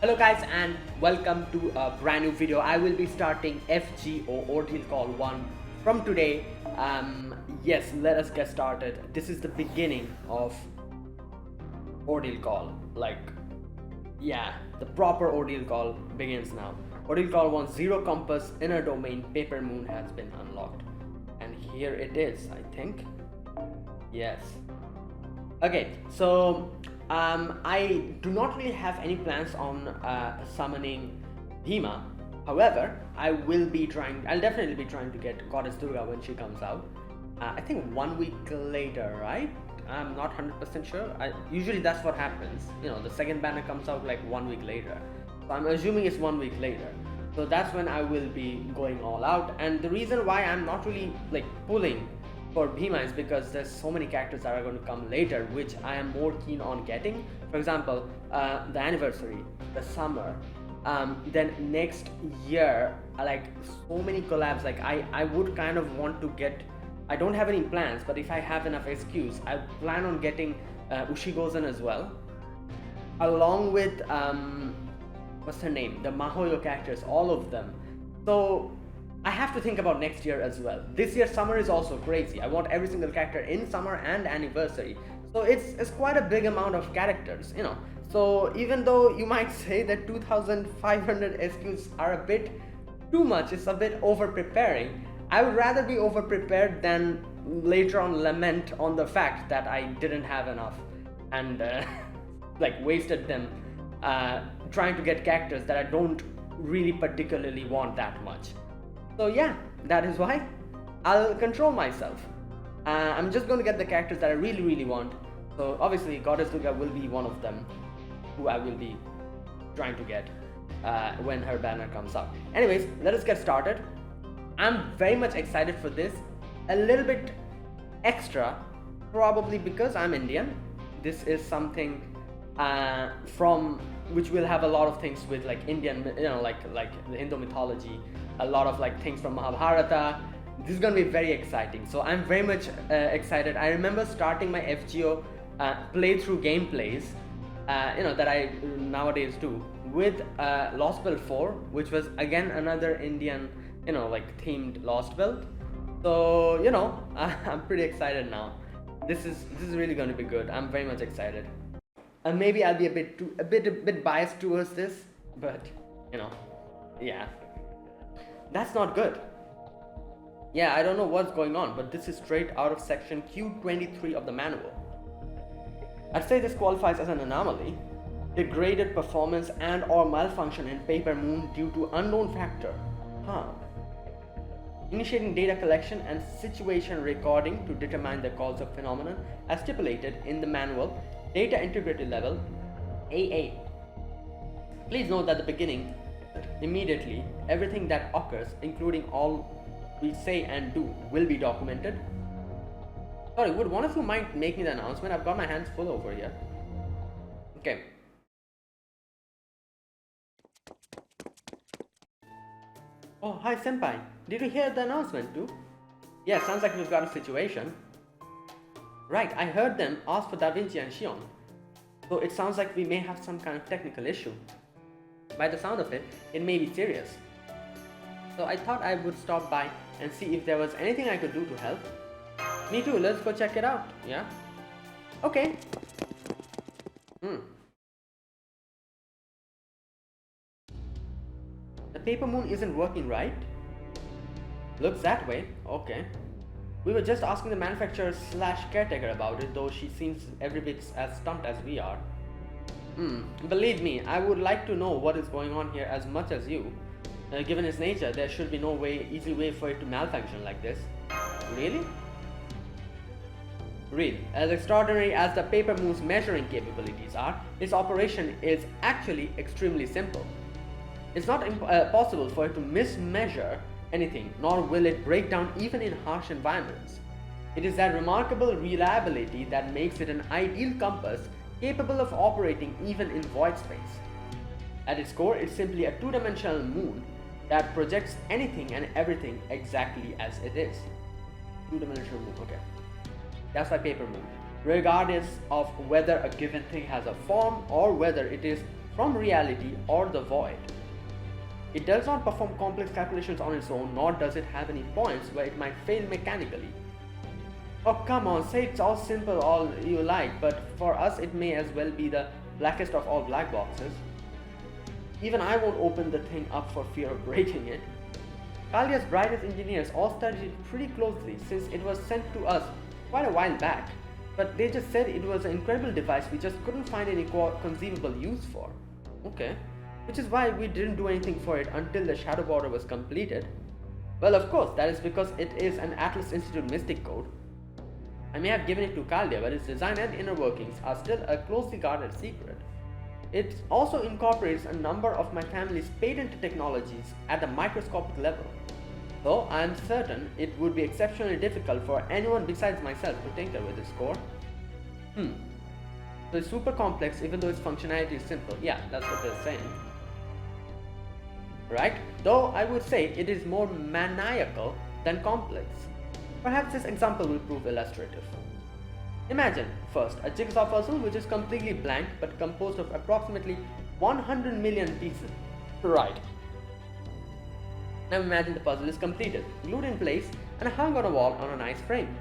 Hello guys and welcome to a brand new video. I will be starting FGO Ordeal Call 1 from today. Yes, let us get started. This is the beginning of Ordeal Call. The proper Ordeal Call begins now. Ordeal Call 1 Zero Compass Inner Domain Paper Moon has been unlocked. And here it is, I think. Yes. Okay, so I do not really have any plans on summoning Bhima. However, I'll definitely be trying to get Goddess Durga when she comes out. I think 1 week later, right? I'm not 100% sure. Usually that's what happens. You know, the second banner comes out like 1 week later. So I'm assuming it's 1 week later. So that's when I will be going all out. And the reason why I'm not really pulling for Bhima is because there's so many characters that are going to come later, which I am more keen on getting. For example, the anniversary, the summer, then next year, so many collabs. I would kind of want to get. I don't have any plans, but if I have enough excuse, I plan on getting Ushigozen as well, along with what's her name, the Mahoyo characters, all of them. So I have to think about next year as well. This year summer is also crazy. I want every single character in summer and anniversary. So it's quite a big amount of characters, you know. So even though you might say that 2,500 SQs are a bit too much, it's a bit over preparing, I would rather be over prepared than later on lament on the fact that I didn't have enough and wasted them trying to get characters that I don't really particularly want that much. So yeah, that is why I'll control myself. I'm just going to get the characters that I really want. So obviously Goddess Durga will be one of them who I will be trying to get when her banner comes out. Anyways, let us get started. I'm very much excited for this. A little bit extra, probably because I'm Indian. This is something from which will have a lot of things with Indian, you know, like the Hindu mythology, a lot of things from Mahabharata. This is going to be very exciting. So I'm very much excited. I remember starting my FGO playthrough gameplays, that I nowadays do with Lost Build 4, which was again another Indian, themed Lost Build. So I'm pretty excited now. This is really going to be good. I'm very much excited. And maybe I'll be a bit biased towards this, but yeah, that's not good. Yeah, I don't know what's going on, but this is straight out of section Q23 of the manual. I'd say this qualifies as an anomaly, degraded performance and or malfunction in Paper Moon due to unknown factor. Initiating data collection and situation recording to determine the cause of phenomenon as stipulated in the manual. Data integrity level AA. Please note that the beginning, immediately, everything that occurs, including all we say and do, will be documented. Sorry, would one of you mind making the announcement? I've got my hands full over here. Okay. Oh, hi Senpai. Did you hear the announcement too? Yeah, sounds like we've got a situation. Right, I heard them ask for Da Vinci and Xion. So it sounds like we may have some kind of technical issue. By the sound of it, it may be serious. So I thought I would stop by and see if there was anything I could do to help. Me too, let's go check it out, yeah? Okay. The Paper Moon isn't working right? Looks that way, okay. We were just asking the manufacturer / caretaker about it, though she seems every bit as stumped as we are. Believe me, I would like to know what is going on here as much as you. Given its nature, there should be no easy way for it to malfunction like this. Really? Really, as extraordinary as the Paper Moon's measuring capabilities are, its operation is actually extremely simple. It's not possible for it to mismeasure anything, nor will it break down even in harsh environments. It is that remarkable reliability that makes it an ideal compass capable of operating even in void space. At its core, it's simply a two-dimensional moon that projects anything and everything exactly as it is. Two-dimensional moon, okay. That's why Paper Moon. Regardless of whether a given thing has a form or whether it is from reality or the void. It does not perform complex calculations on its own, nor does it have any points where it might fail mechanically. Oh come on, say it's all simple all you like, but for us it may as well be the blackest of all black boxes. Even I won't open the thing up for fear of breaking it. Kalia's brightest engineers all studied it pretty closely since it was sent to us quite a while back, but they just said it was an incredible device we just couldn't find any conceivable use for. Okay, which is why we didn't do anything for it until the Shadow Border was completed. Well, of course, that is because it is an Atlas Institute Mystic code. I may have given it to Kalia, but its design and inner workings are still a closely guarded secret. It also incorporates a number of my family's patented technologies at the microscopic level, though I am certain it would be exceptionally difficult for anyone besides myself to tinker with its core. So it's super complex even though its functionality is simple. Yeah, that's what they're saying. Right? Though I would say it is more maniacal than complex. Perhaps this example will prove illustrative. Imagine, first, a jigsaw puzzle which is completely blank but composed of approximately 100 million pieces. Right. Now imagine the puzzle is completed, glued in place, and hung on a wall on a nice frame.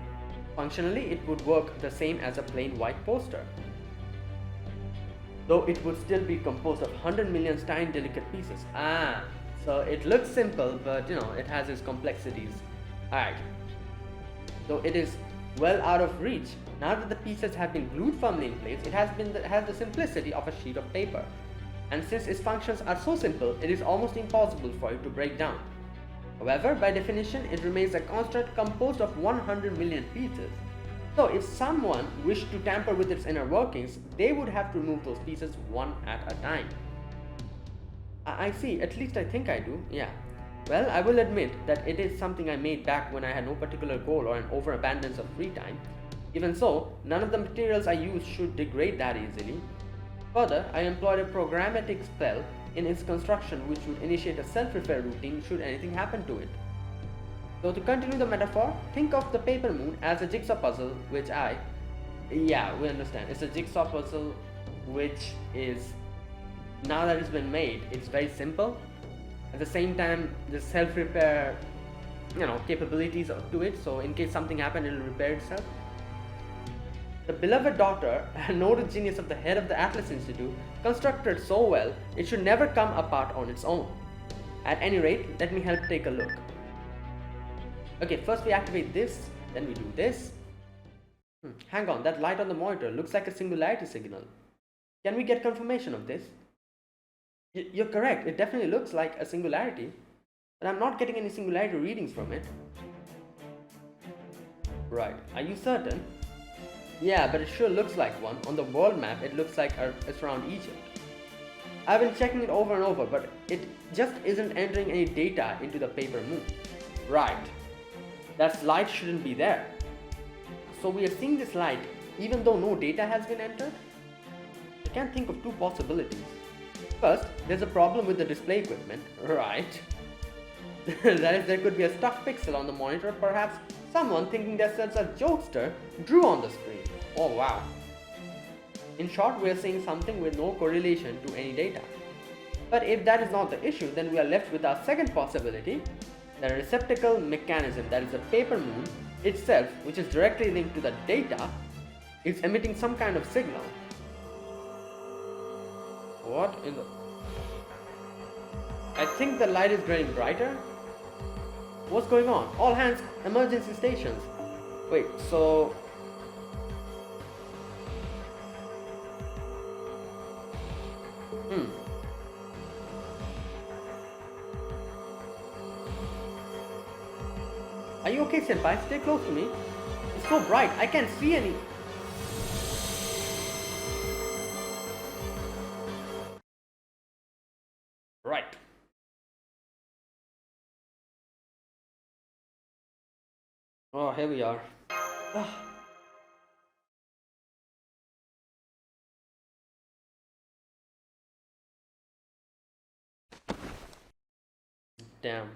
Functionally, it would work the same as a plain white poster, though it would still be composed of 100 million tiny delicate pieces. So it looks simple, but it has its complexities. Alright. Though it is well out of reach, now that the pieces have been glued firmly in place, it has the simplicity of a sheet of paper. And since its functions are so simple, it is almost impossible for it to break down. However, by definition, it remains a construct composed of 100 million pieces. So if someone wished to tamper with its inner workings, they would have to remove those pieces one at a time. I see, at least I think I do, yeah. Well, I will admit that it is something I made back when I had no particular goal or an overabundance of free time. Even so, none of the materials I used should degrade that easily. Further, I employed a programmatic spell in its construction which would initiate a self-repair routine should anything happen to it. So to continue the metaphor, think of the Paper Moon as a jigsaw puzzle which yeah, we understand. It's a jigsaw puzzle which is, now that it's been made, it's very simple. At the same time, the self-repair, capabilities to it, so in case something happened, it'll repair itself. The beloved daughter, a noted genius of the head of the Atlas Institute, constructed so well, it should never come apart on its own. At any rate, let me help take a look. Okay, first we activate this, then we do this. Hang on, that light on the monitor looks like a singularity signal. Can we get confirmation of this? You're correct, it definitely looks like a singularity, but I'm not getting any singularity readings from it. Right, are you certain? Yeah, but it sure looks like one. On the world map, it looks like it's around Egypt. I've been checking it over and over, but it just isn't entering any data into the Paper Moon. Right, that light shouldn't be there. So we are seeing this light even though no data has been entered? I can't think of two possibilities. First, there's a problem with the display equipment, right? That is, there could be a stuck pixel on the monitor, perhaps someone thinking themselves a jokester drew on the screen. Oh wow. In short, we are seeing something with no correlation to any data. But if that is not the issue, then we are left with our second possibility, that a receptacle mechanism, that is the Paper Moon itself, which is directly linked to the data, is emitting some kind of signal. What in the... I think the light is getting brighter. What's going on? All hands, emergency stations. Wait, so... Are you okay, senpai? Stay close to me. It's so bright, I can't see any... Right. Oh, here we are. Damn.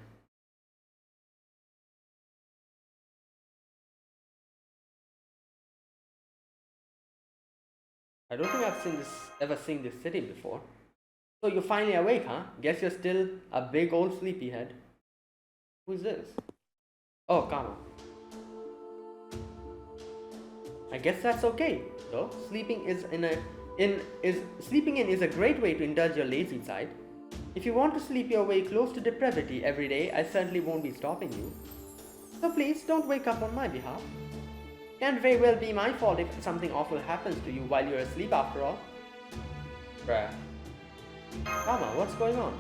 I don't think I've ever seen this city before. So you're finally awake, huh? Guess you're still a big old sleepyhead. Who's this? Oh, Kama. I guess that's okay, though. Sleeping in is a great way to indulge your lazy side. If you want to sleep your way close to depravity every day, I certainly won't be stopping you. So please don't wake up on my behalf. Can't very well be my fault if something awful happens to you while you're asleep after all. Bruh. Kama, what's going on?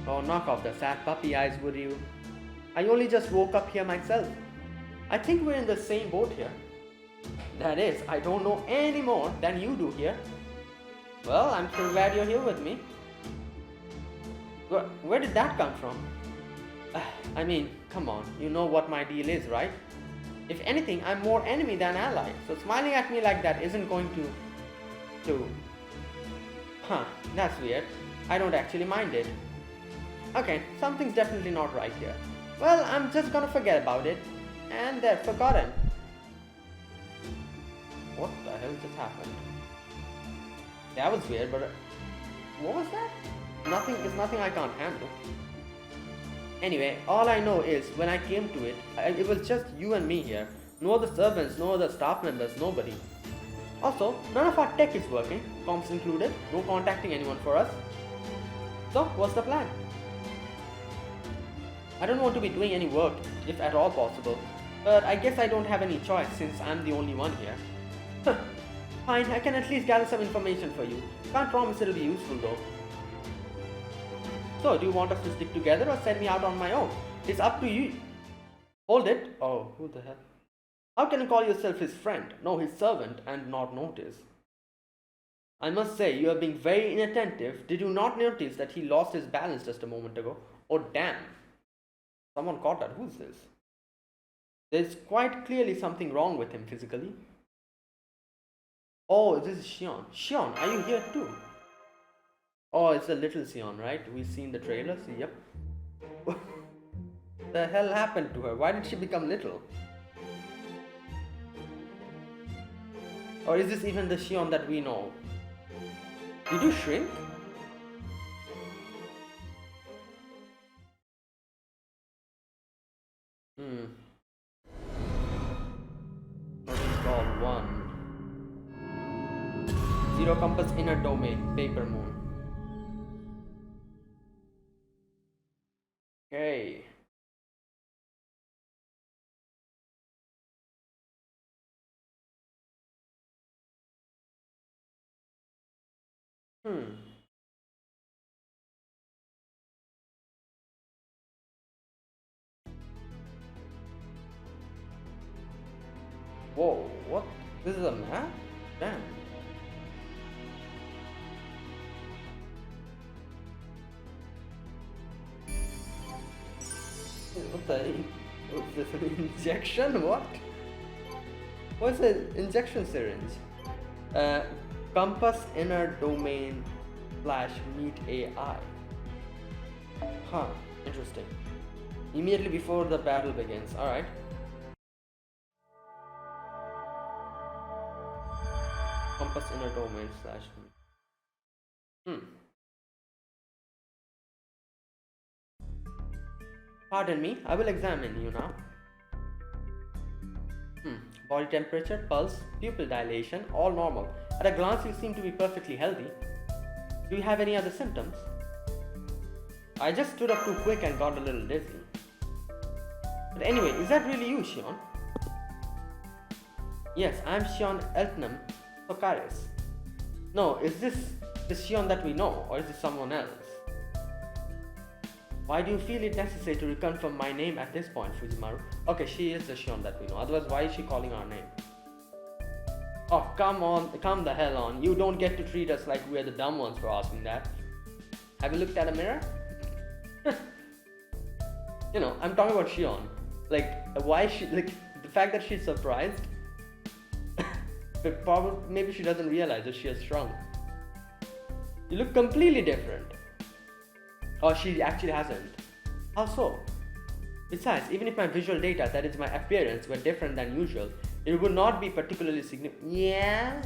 Oh, knock off the sad puppy eyes, would you? I only just woke up here myself. I think we're in the same boat here. That is, I don't know any more than you do here. Well, I'm so glad you're here with me. Where did that come from? I mean, come on, you know what my deal is, right? If anything, I'm more enemy than ally, so smiling at me like that isn't going to... Huh, that's weird. I don't actually mind it. Okay, something's definitely not right here. Well, I'm just gonna forget about it. And they're forgotten. What the hell just happened? That was weird, but... What was that? Nothing is nothing I can't handle. Anyway, all I know is, when I came to it, it was just you and me here. No other servants, no other staff members, nobody. Also, none of our tech is working, comms included, no contacting anyone for us. So, what's the plan? I don't want to be doing any work, if at all possible, but I guess I don't have any choice since I'm the only one here. Fine, I can at least gather some information for you. Can't promise it'll be useful though. So, do you want us to stick together or send me out on my own? It's up to you. Hold it. Oh, who the hell? How can you call yourself his friend? No, his servant, and not notice? I must say, you are being very inattentive. Did you not notice that he lost his balance just a moment ago? Oh, damn. Someone caught that. Who's this? There's quite clearly something wrong with him physically. Oh, this is Xion. Xion, are you here too? Oh, it's a little Xion, right? We've seen the trailer, so yep. The hell happened to her? Why did she become little? Or is this even the Xion that we know? Did you shrink? Ordeal 1. Zero compass inner domain, Paper Moon. Okay. Whoa, what? This is a map? Damn. What the? Is this an injection? What? What's an injection syringe? Compass inner domain / meet AI. Huh, interesting. Immediately before the battle begins. Alright. Compass inner domain / Pardon me, I will examine you now. Body temperature, pulse, pupil dilation, all normal. At a glance, you seem to be perfectly healthy. Do you have any other symptoms? I just stood up too quick and got a little dizzy. But anyway, is that really you, Xion? Yes, I'm Xion Eltnam Sokaris. No, is this the Xion that we know, or is this someone else? Why do you feel it necessary to reconfirm my name at this point, Fujimaru? Okay, she is the Xion that we know. Otherwise, why is she calling our name? Oh, come on, come the hell on. You don't get to treat us like we're the dumb ones for asking that. Have you looked at a mirror? You know, I'm talking about Xion. Like, why she, like, the fact that she's surprised. But probably, maybe she doesn't realize that she has shrunk. You look completely different. Oh, she actually hasn't. How so? Besides, even if my visual data, that is my appearance, were different than usual, it would not be particularly significant. Yeah?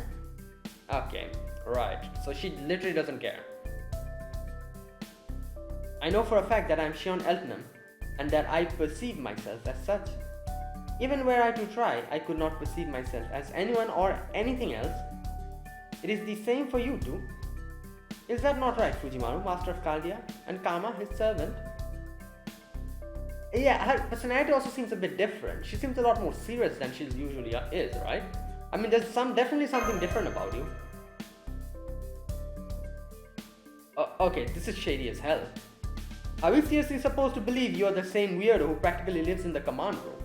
Okay, right. So she literally doesn't care. I know for a fact that I am Shion Eltnam, and that I perceive myself as such. Even were I to try, I could not perceive myself as anyone or anything else. It is the same for you too. Is that not right, Fujimaru, master of Caldia, and Kama, his servant? Yeah, her personality also seems a bit different. She seems a lot more serious than she usually is, right? I mean, there's definitely something different about you. Okay, this is shady as hell. Are we seriously supposed to believe you're the same weirdo who practically lives in the command room?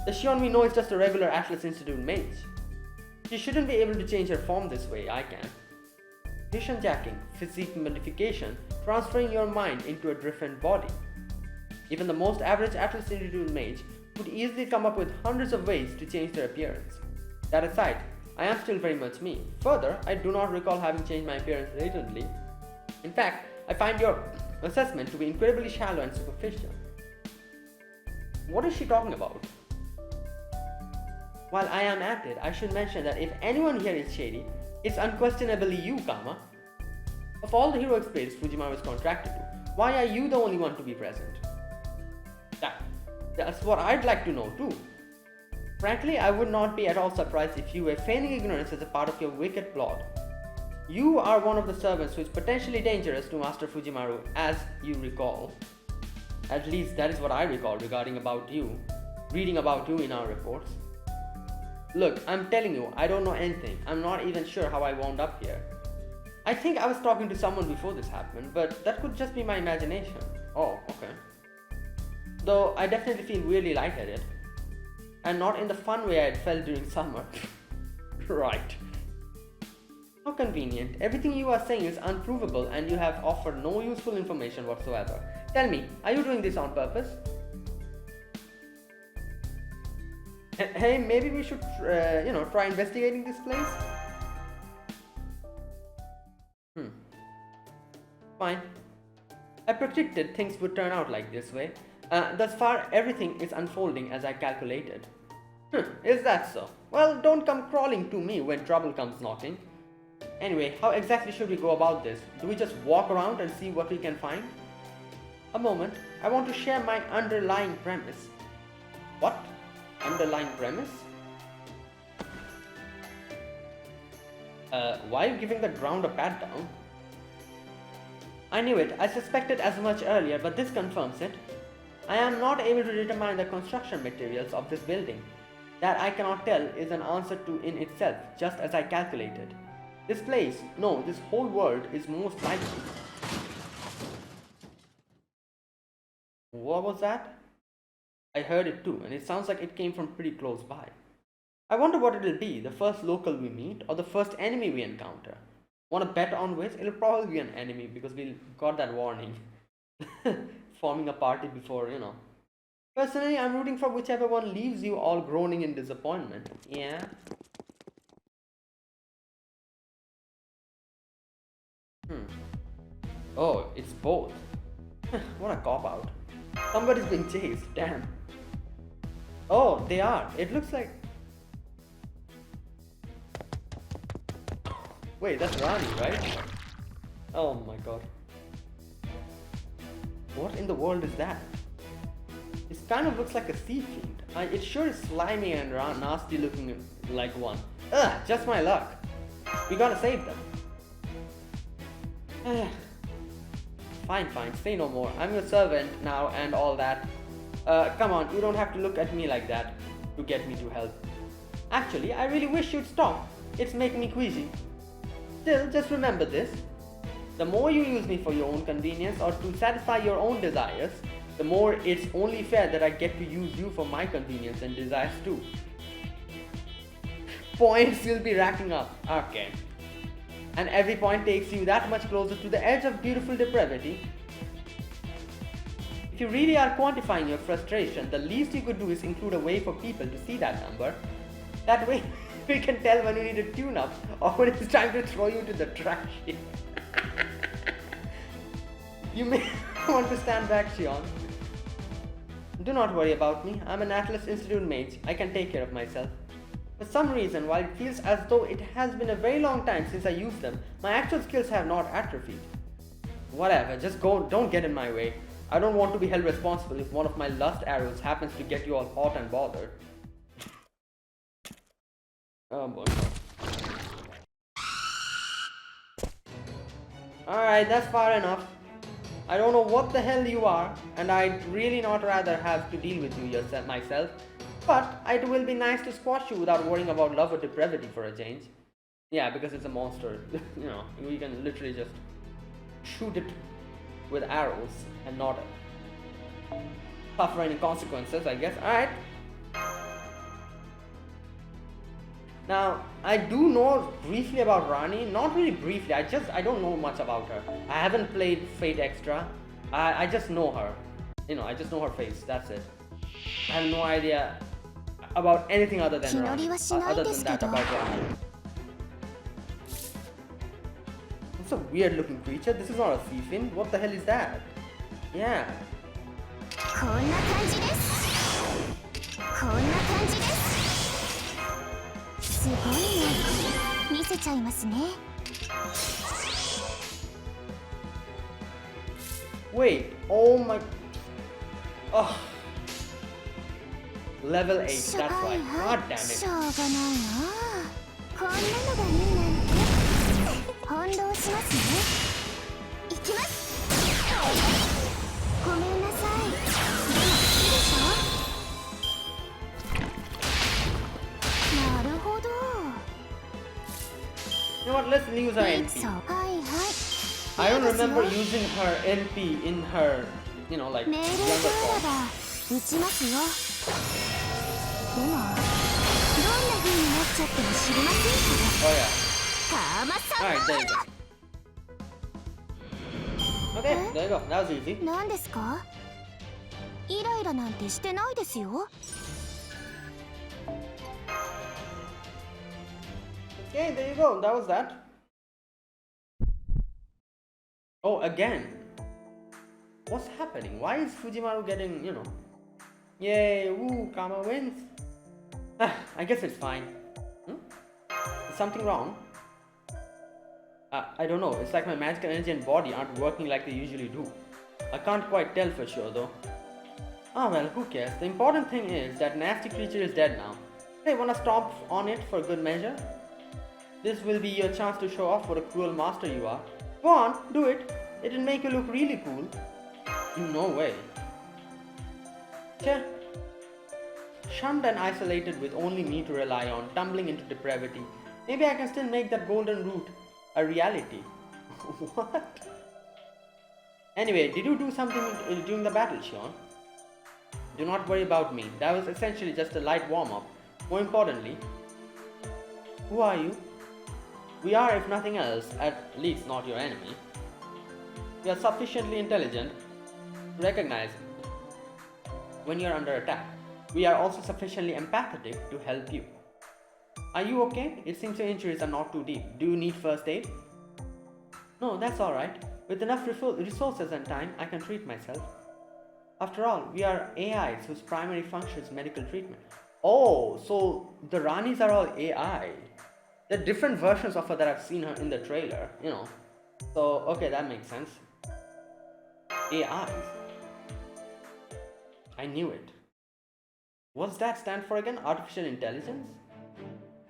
The Shion we know is just a regular Atlas Institute mage. She shouldn't be able to change her form this way, I can. Vision jacking, physique modification, transferring your mind into a different body. Even the most average Atlas Institute mage could easily come up with hundreds of ways to change their appearance. That aside, I am still very much me. Further, I do not recall having changed my appearance recently. In fact, I find your assessment to be incredibly shallow and superficial. What is she talking about? While I am at it, I should mention that if anyone here is shady, it's unquestionably you, Kama. Of all the heroic spirits Fujimaru is contracted to, why are you the only one to be present? That's what I'd like to know too. Frankly, I would not be at all surprised if you were feigning ignorance as a part of your wicked plot. You are one of the servants who is potentially dangerous to Master Fujimaru, as you recall. At least that is what I recall reading about you in our reports. Look, I'm telling you, I don't know anything. I'm not even sure how I wound up here. I think I was talking to someone before this happened, but that could just be my imagination. Oh, okay. Though I definitely feel really lightheaded. And not in the fun way I had felt during summer. Right. How convenient. Everything you are saying is unprovable and you have offered no useful information whatsoever. Tell me, are you doing this on purpose? Hey, maybe we should, try investigating this place? Fine. I predicted things would turn out like this way. Thus far, everything is unfolding as I calculated. Is that so? Well, don't come crawling to me when trouble comes knocking. Anyway, how exactly should we go about this? Do we just walk around and see what we can find? A moment, I want to share my underlying premise. What? Underlying premise? Why are you giving the ground a pat down? I knew it. I suspected as much earlier, but this confirms it. I am not able to determine the construction materials of this building. That I cannot tell is an answer to in itself, just as I calculated. This place, no, this whole world is most likely. What was that? I heard it too, and it sounds like it came from pretty close by. I wonder what it'll be, the first local we meet or the first enemy we encounter. Want to bet on which? It'll probably be an enemy because we got that warning. Forming a party before, Personally, I'm rooting for whichever one leaves you all groaning in disappointment. Yeah. Oh, it's both. What a cop-out. Somebody's being chased, damn. Oh, they are. It looks like... Wait, that's Rani, right? Oh my god. What in the world is that? It kind of looks like a sea fiend. It sure is slimy and nasty looking like one. Ugh, just my luck. We gotta save them. Fine, say no more. I'm your servant now and all that. Come on, you don't have to look at me like that to get me to help. Actually, I really wish you'd stop. It's making me queasy. Still, just remember this. The more you use me for your own convenience or to satisfy your own desires, the more it's only fair that I get to use you for my convenience and desires too. Points you'll be racking up. Okay. And every point takes you that much closer to the edge of beautiful depravity. If you really are quantifying your frustration, the least you could do is include a way for people to see that number. That way, we can tell when you need a tune-up or when it's time to throw you into the trash. You may want to stand back, Shion. Do not worry about me. I'm an Atlas Institute mage. I can take care of myself. For some reason, while it feels as though it has been a very long time since I used them, my actual skills have not atrophied. Whatever, just go, don't get in my way. I don't want to be held responsible if one of my lust arrows happens to get you all hot and bothered. Oh boy. Alright, that's far enough. I don't know what the hell you are, and I'd really not rather have to deal with you yourself myself, but it will be nice to squash you without worrying about love or depravity for a change. Yeah, because it's a monster. You know, we can literally just shoot it with arrows and not suffer any consequences, I guess. Alright. Now, I do know briefly about Rani, not really briefly, I don't know much about her. I haven't played Fate Extra, I just know her. You know, I just know her face, that's it. I have no idea about anything other than Rani, other than that about Rani. It's a weird looking creature, this is not a thiefin, what the hell is that? Yeah. Wait, oh my... Oh. Level 8, that's right. God damn it. You know what, let's use her NP. I don't remember using her NP in her, you know, like, younger form. Oh yeah. Alright, there you go. Okay, there you go, that was easy. Okay, there you go, that was that. Oh, again. What's happening? Why is Fujimaru getting, you know... Yay, woo, Kama wins. I guess it's fine. Is something wrong? I don't know, it's like my magical energy and body aren't working like they usually do. I can't quite tell for sure though. Ah well, who cares? The important thing is that nasty creature is dead now. Hey, wanna stomp on it for good measure? This will be your chance to show off what a cruel master you are. Go on, do it. It'll make you look really cool. No way. Che. Shunned and isolated with only me to rely on, tumbling into depravity. Maybe I can still make that golden root a reality. What? Anyway, did you do something during the battle, Sean? Do not worry about me. That was essentially just a light warm-up. More importantly, who are you? We are, if nothing else, at least not your enemy. We are sufficiently intelligent to recognize when you are under attack. We are also sufficiently empathetic to help you. Are you okay? It seems your injuries are not too deep. Do you need first aid? No, that's alright. With enough resources and time, I can treat myself. After all, we are AIs whose primary function is medical treatment. Oh, so the Ranis are all AI. There are different versions of her that I've seen her in the trailer, you know. So, okay, that makes sense. AIs. I knew it. What's that stand for again? Artificial intelligence?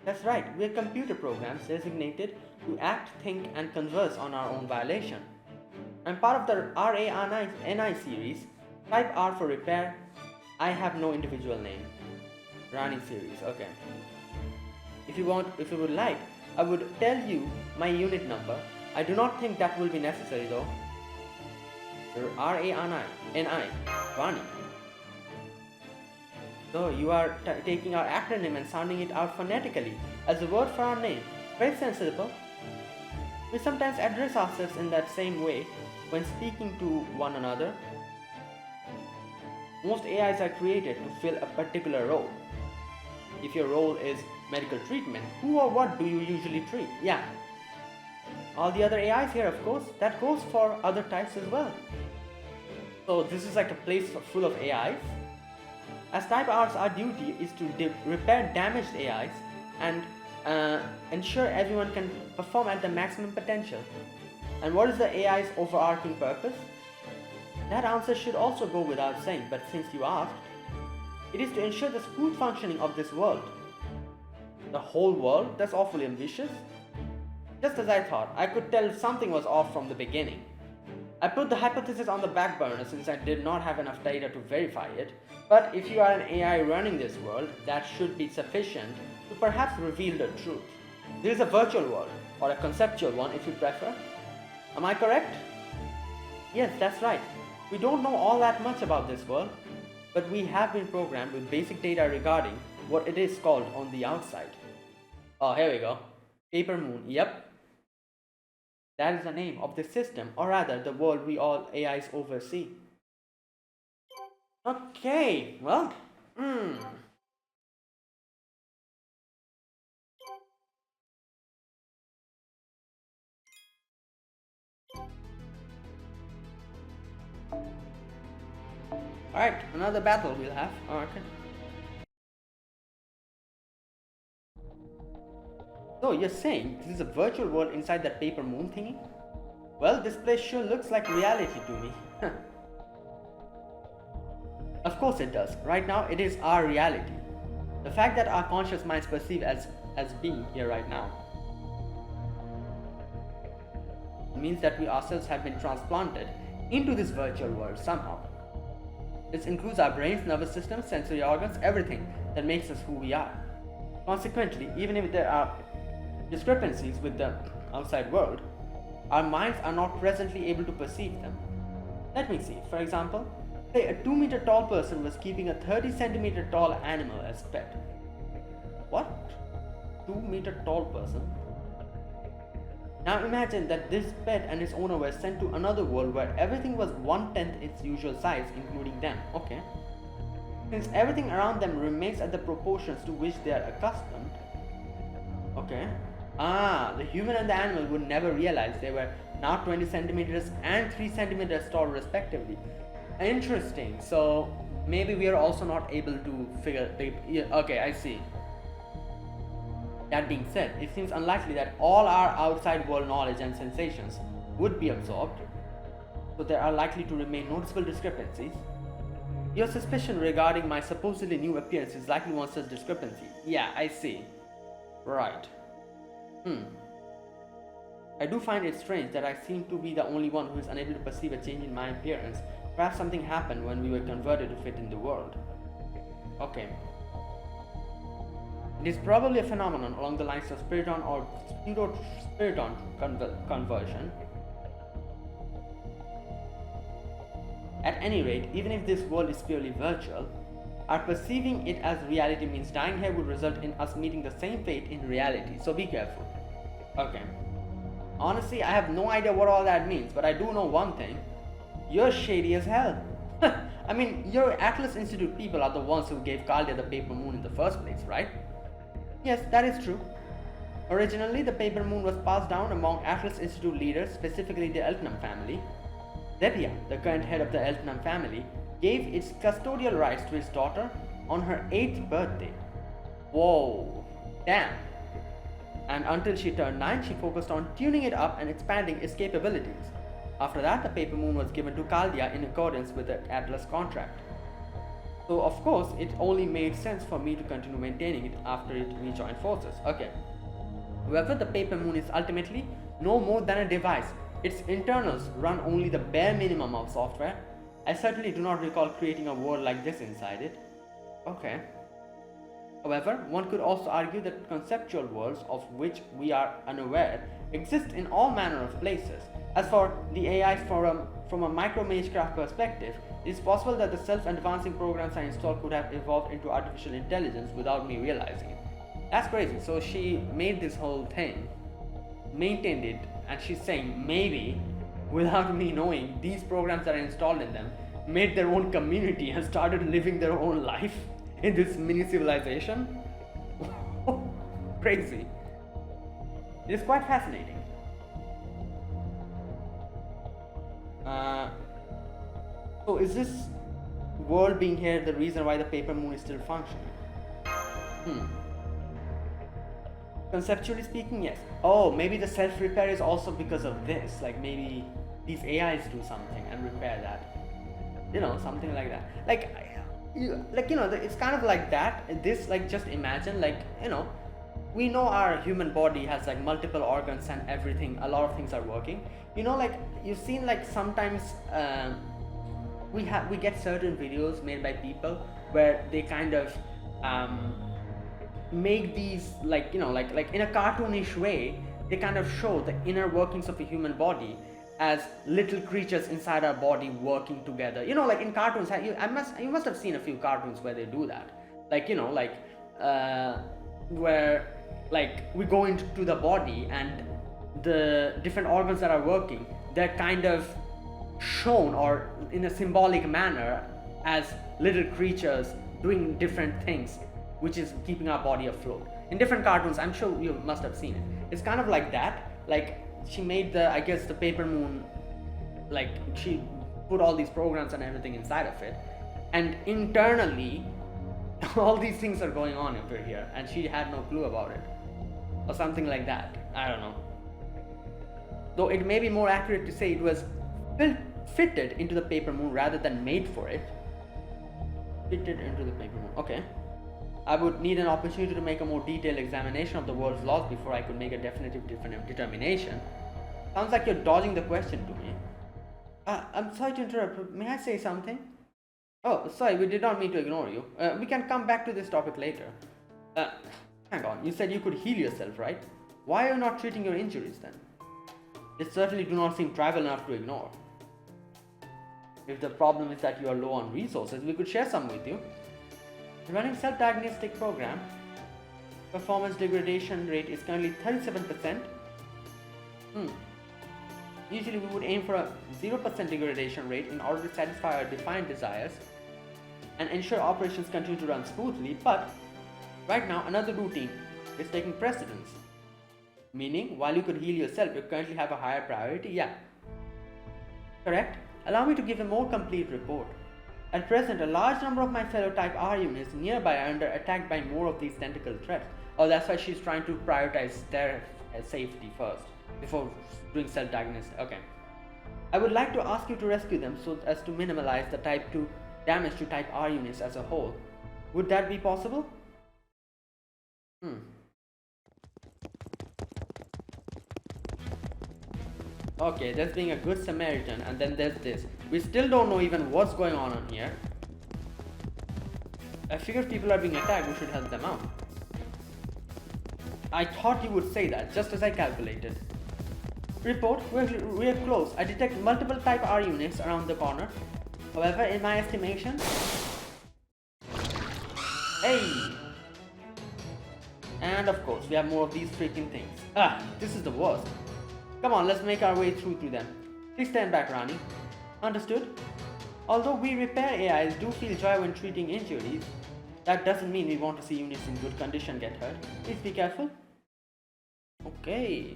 That's right, we are computer programs designated to act, think, and converse on our own violation. I'm part of the RANI series, type R for repair. I have no individual name. Rani series, okay. If you would like, I would tell you my unit number. I do not think that will be necessary though. RANI, Rani. So you are taking our acronym and sounding it out phonetically as a word for our name. Very sensible. We sometimes address ourselves in that same way when speaking to one another. Most AIs are created to fill a particular role. If your role is medical treatment, who or what do you usually treat? Yeah. All the other AIs here, of course, that goes for other types as well. So this is like a place full of AIs. As type R's, our duty is to repair damaged AIs and ensure everyone can perform at the maximum potential. And what is the AI's overarching purpose? That answer should also go without saying, but since you asked, it is to ensure the smooth functioning of this world. The whole world? That's awfully ambitious. Just as I thought, I could tell something was off from the beginning. I put the hypothesis on the back burner since I did not have enough data to verify it, but if you are an AI running this world, that should be sufficient to perhaps reveal the truth. There is a virtual world, or a conceptual one if you prefer. Am I correct? Yes, that's right. We don't know all that much about this world, but we have been programmed with basic data regarding what it is called on the outside. Oh, here we go. Paper Moon, yep. That is the name of the system, or rather the world we all AIs oversee. Okay, well, Alright, another battle we'll have. Oh, okay. So you're saying this is a virtual world inside that Paper Moon thingy? Well, this place sure looks like reality to me. Of course it does. Right now it is our reality. The fact that our conscious minds perceive as being here right now means that we ourselves have been transplanted into this virtual world somehow. This includes our brains, nervous system, sensory organs, everything that makes us who we are. Consequently, even if there are discrepancies with the outside world, our minds are not presently able to perceive them. Let me see. For example, say a 2-meter tall person was keeping a 30-centimeter tall animal as pet. What? 2-meter tall person? Now imagine that this pet and its owner were sent to another world where everything was 1/10 its usual size, including them. Okay. Since everything around them remains at the proportions to which they are accustomed. Okay. The human and the animal would never realize they were now 20 centimeters and 3 centimeters tall respectively. Interesting. So maybe we are also not able to figure. Okay, I see. That being said, it seems unlikely that all our outside world knowledge and sensations would be absorbed, so there are likely to remain noticeable discrepancies. Your suspicion regarding my supposedly new appearance is likely one such discrepancy. Yeah, I see. Right. I do find it strange that I seem to be the only one who is unable to perceive a change in my appearance. Perhaps something happened when we were converted to fit in the world. Okay. It is probably a phenomenon along the lines of spiriton or pseudo-spiriton conversion. At any rate, even if this world is purely virtual, our perceiving it as reality means dying here would result in us meeting the same fate in reality, so be careful. Okay. Honestly, I have no idea what all that means, but I do know one thing. You're shady as hell. I mean, your Atlas Institute people are the ones who gave Caldia the Paper Moon in the first place, right? Yes, that is true. Originally, the Paper Moon was passed down among Atlas Institute leaders, specifically the Eltnam family. Zepia, the current head of the Eltnam family, gave its custodial rights to his daughter on her 8th birthday. Whoa, damn. And until she turned 9, she focused on tuning it up and expanding its capabilities. After that, the Paper Moon was given to Caldia in accordance with the Atlas contract. So of course, it only made sense for me to continue maintaining it after it rejoined forces. Okay. However, the Paper Moon is ultimately no more than a device. Its internals run only the bare minimum of software. I certainly do not recall creating a world like this inside it. Okay. However, one could also argue that conceptual worlds of which we are unaware exist in all manner of places. As for the AI from a micro-magecraft perspective, it is possible that the self-advancing programs I installed could have evolved into artificial intelligence without me realizing it. That's crazy. So she made this whole thing, maintained it, and she's saying maybe, without me knowing, these programs that are installed in them made their own community and started living their own life in this mini civilization. Crazy. It is quite fascinating. So is this world being here the reason why the Paper Moon is still functioning? Conceptually speaking, yes. Oh, maybe the self-repair is also because of this. Like maybe these AIs do something and repair that. You know, something like that. Like, it's kind of like that. This, like, just imagine, like, we know our human body has like multiple organs and everything. A lot of things are working. Like you've seen, like sometimes we get certain videos made by people where they kind of make these, like like in a cartoonish way, they kind of show the inner workings of a human body as little creatures inside our body working together. Like in cartoons, you must have seen a few cartoons where they do that. Like where like we go into the body and the different organs that are working, they're kind of shown or in a symbolic manner as little creatures doing different things, which is keeping our body afloat. In different cartoons, I'm sure you must have seen it. It's kind of like that. Like she made I guess the paper moon, like she put all these programs and everything inside of it, and internally all these things are going on over here, and she had no clue about it, or something like that. I don't know. Though it may be more accurate to say it was fitted into the paper moon rather than made for it. Fitted into the paper moon. Okay. I would need an opportunity to make a more detailed examination of the world's laws before I could make a definitive determination. Sounds like you're dodging the question to me. I'm sorry to interrupt. May I say something? Oh, sorry, we did not mean to ignore you. We can come back to this topic later. Hang on, you said you could heal yourself, right? Why are you not treating your injuries then? They certainly do not seem trivial enough to ignore. If the problem is that you are low on resources, we could share some with you. Running self-diagnostic program, performance degradation rate is currently 37%. Usually we would aim for a 0% degradation rate in order to satisfy our defined desires and ensure operations continue to run smoothly, but right now another routine is taking precedence. Meaning, while you could heal yourself, you currently have a higher priority? Yeah. Correct? Allow me to give a more complete report. At present, a large number of my fellow Type R units nearby are under attack by more of these tentacle threats. Oh, that's why she's trying to prioritize their safety first, before doing self-diagnosis. Okay. I would like to ask you to rescue them so as to minimize the Type 2 damage to Type R units as a whole. Would that be possible? Okay, there's being a good Samaritan, and then there's this. We still don't know even what's going on here. I figure if people are being attacked, we should help them out. I thought you would say that, just as I calculated. Report, we're close. I detect multiple Type R units around the corner. However, in my estimation... Hey! And of course, we have more of these freaking things. This is the worst. Come on, let's make our way through to them. Please stand back, Rani. Understood? Although we repair AIs do feel joy when treating injuries, that doesn't mean we want to see units in good condition get hurt. Please be careful. Okay.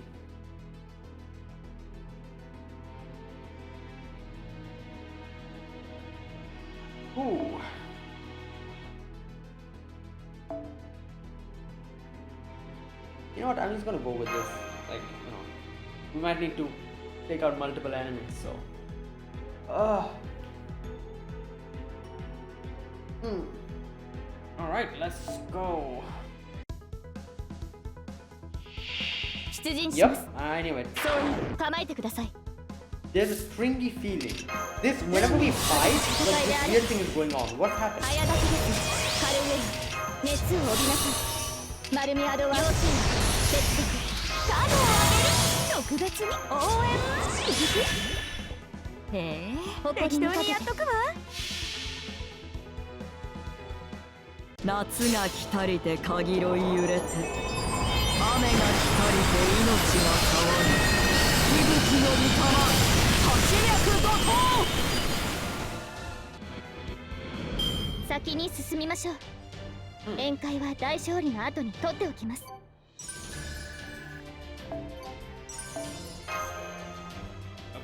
Ooh. You know what, I'm just gonna go with this. Like, we might need to take out multiple enemies, so... Alright, let's go. Yep, I knew it. There's a stringy feeling. This, whenever we fight, like, this weird thing is going on. What happened?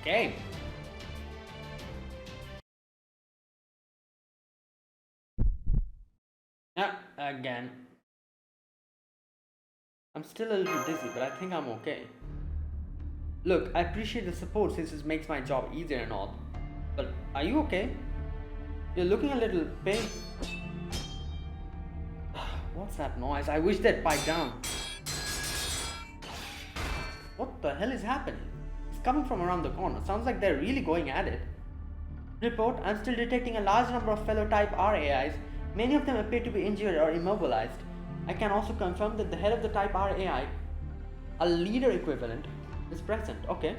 Okay. Again. I'm still a little dizzy, but I think I'm okay. Look, I appreciate the support since it makes my job easier and all. But are you okay? You're looking a little pale. What's that noise? I wish they'd pipe down. What the hell is happening? It's coming from around the corner. Sounds like they're really going at it. Report, I'm still detecting a large number of fellow Type R AIs. Many of them appear to be injured or immobilized. I can also confirm that the head of the Type R AI, a leader equivalent, is present. Okay.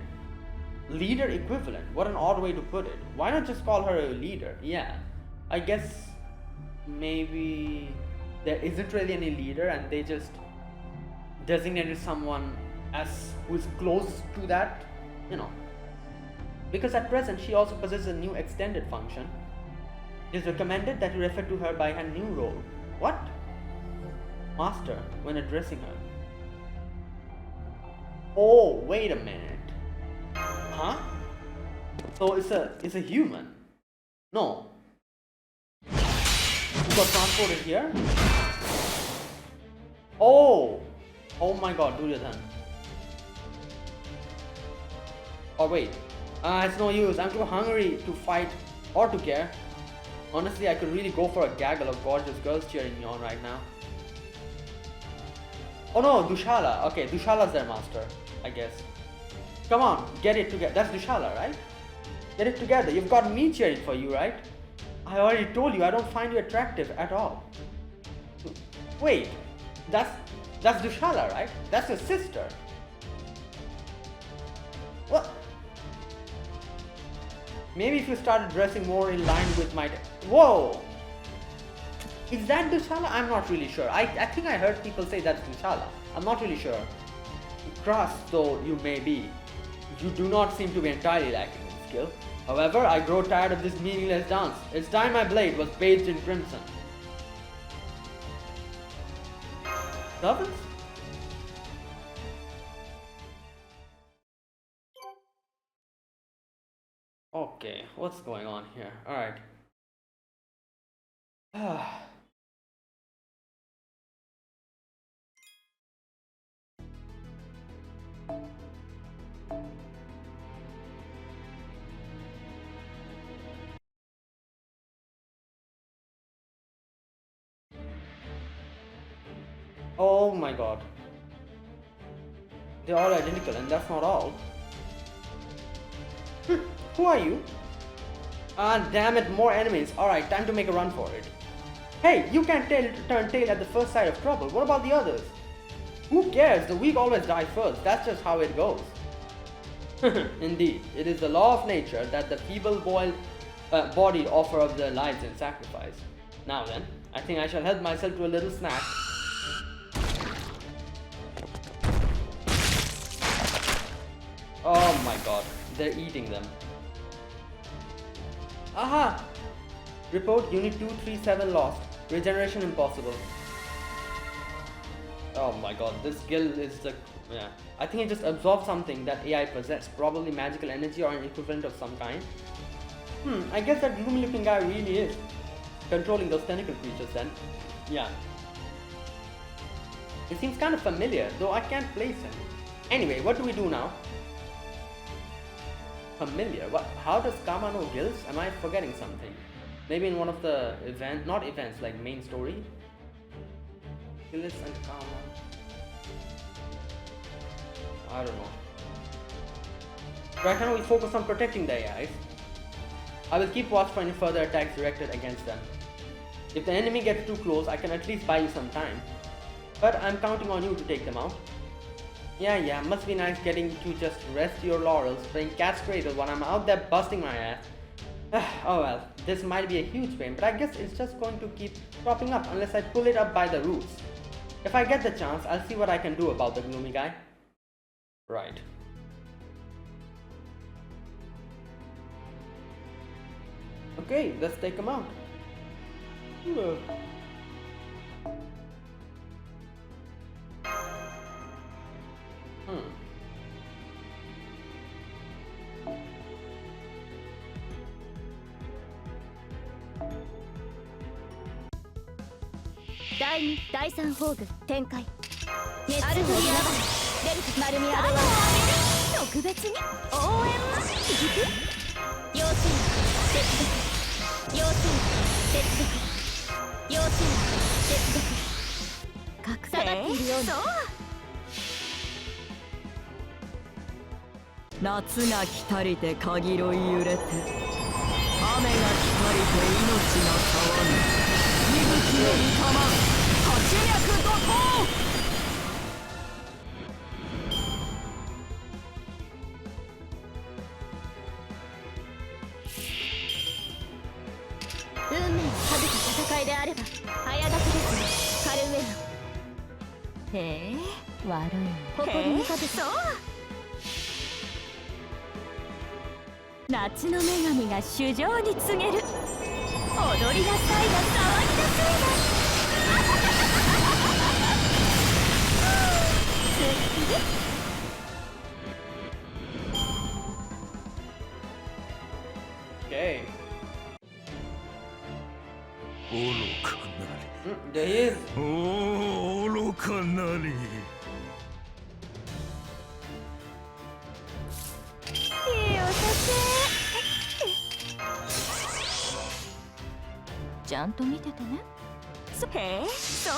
Leader equivalent? What an odd way to put it. Why not just call her a leader? Yeah. I guess maybe there isn't really any leader and they just designated someone as who is close to that, you know. Because at present she also possesses a new extended function. It is recommended that you refer to her by her new role. What? Master, when addressing her. Oh, wait a minute. Huh? So it's a human. No. You got transported here? Oh! Oh my god, Duryodhan. Oh wait. It's no use. I'm too hungry to fight or to care. Honestly, I could really go for a gaggle of gorgeous girls cheering me on right now. Oh no, Dushala. Okay, Dushala's their master, I guess. Come on, get it together. That's Dushala, right? Get it together. You've got me cheering for you, right? I already told you I don't find you attractive at all. Wait, that's Dushala, right? That's your sister. What? Maybe if you started dressing more in line with my... Whoa! Is that Dushala? I'm not really sure. I think I heard people say that's Dushala. I'm not really sure. Crass though you may be, you do not seem to be entirely lacking in skill. However, I grow tired of this meaningless dance. It's time my blade was bathed in crimson. Servants? Okay, what's going on here? Alright. Oh my god. They're all identical, and that's not all. Who are you? Ah, damn it, more enemies. Alright, time to make a run for it. Hey, you can't turn tail at the first sign of trouble. What about the others? Who cares? The weak always die first. That's just how it goes. Indeed, it is the law of nature that the feeble-bodied offer up their lives in sacrifice. Now then, I think I shall help myself to a little snack. Oh my god, they're eating them. Aha! Report Unit 237 lost. Regeneration impossible. Oh my god, this skill is the... yeah. I think it just absorbs something that AI possessed. Probably magical energy or an equivalent of some kind. I guess that gloomy looking guy really is controlling those tentacle creatures then. Yeah. It seems kind of familiar, though I can't place him. Anyway, what do we do now? Familiar? What? How does Kama know guilds? Am I forgetting something? Maybe in one of the not events, like main story? Gillis and Kama. I don't know. Right now we focus on protecting the AIs. I will keep watch for any further attacks directed against them. If the enemy gets too close, I can at least buy you some time. But I'm counting on you to take them out. Yeah, must be nice getting to just rest your laurels playing cat's cradle while I'm out there busting my ass. Oh well, this might be a huge pain, but I guess it's just going to keep cropping up unless I pull it up by the roots. If I get the chance, I'll see what I can do about the gloomy guy. Right. Okay, let's take him out.第2、第3フォーグ展開。熱を帯びながら丸みアドバンス特別に応援も要請接続要請接続要請接続隠さがっているような夏が来たりてかぎろい揺れて雨が来たりて命が変わる息吹の御霊八脈怒涛運命をかぶった戦いであれば早がけですねカルウェナへえ悪い誇りにかぶそう夏の女神が主情に告げる踊りなさいが騒ぎなさいがOkay. 愚かな There he is. り。おお、愚かなり。いいお酒ちゃんと見ててねへえそう